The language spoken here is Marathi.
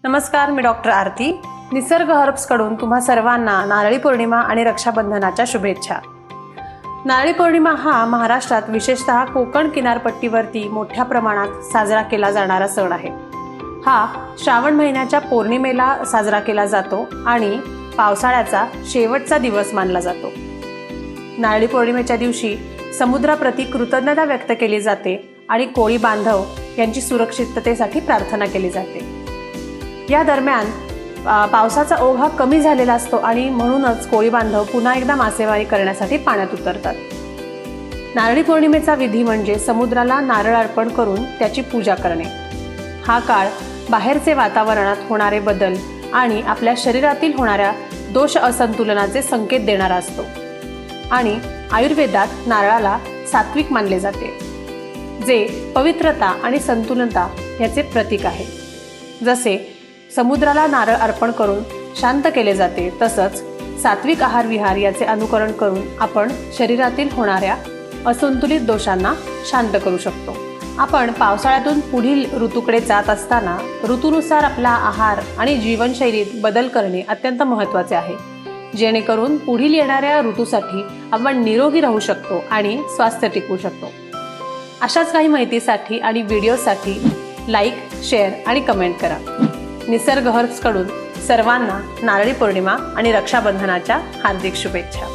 नमस्कार, मी डॉक्टर आरती. निसर्ग हर्ब्स कडून तुम्हा सर्वांना नारळी पौर्णिमा आणि रक्षाबंधनाच्या शुभेच्छा. नारळी पौर्णिमा हा महाराष्ट्रात विशेषतः कोकण किनारपट्टीवरती मोठ्या प्रमाणात साजरा केला जाणारा सण आहे. हा श्रावण महिन्याच्या पौर्णिमेला साजरा केला जातो आणि पावसाळ्याचा शेवटचा दिवस मानला जातो. नारळी पौर्णिमेच्या दिवशी समुद्राप्रती कृतज्ञता व्यक्त केली जाते आणि कोळी बांधव यांची सुरक्षिततेसाठी प्रार्थना केली जाते. या दरम्यान पावसाचा ओघ कमी झालेला असतो आणि म्हणूनच कोळी बांधव पुन्हा एकदा मासेमारी करण्यासाठी पाण्यात उतरतात. नारळी पौर्णिमेचा विधी म्हणजे समुद्राला नारळ अर्पण करून त्याची पूजा करणे. हा काळ बाहेरचे वातावरणात होणारे बदल आणि आपल्या शरीरातील होणाऱ्या दोष असंतुलनाचे संकेत देणारा असतो आणि आयुर्वेदात नारळाला सात्विक मानले जाते, जे पवित्रता आणि संतुलनता याचे प्रतीक आहे. जसे समुद्राला नारळ अर्पण करून शांत केले जाते, तसंच सात्विक आहार विहार याचे अनुकरण करून आपण शरीरातील होणाऱ्या असंतुलित दोषांना शांत करू शकतो. आपण पावसाळ्यातून पुढील ऋतूकडे जात असताना ऋतूनुसार आपला आहार आणि जीवनशैलीत बदल करणे अत्यंत महत्त्वाचे आहे, जेणेकरून पुढील येणाऱ्या ऋतूसाठी आपण निरोगी राहू शकतो आणि स्वास्थ्य टिकवू शकतो. अशाच काही माहितीसाठी आणि व्हिडिओसाठी लाईक, शेअर आणि कमेंट करा. निसर्ग हर्ब्स कडून सर्वांना नारळी पौर्णिमा आणि रक्षाबंधनाच्या हार्दिक शुभेच्छा.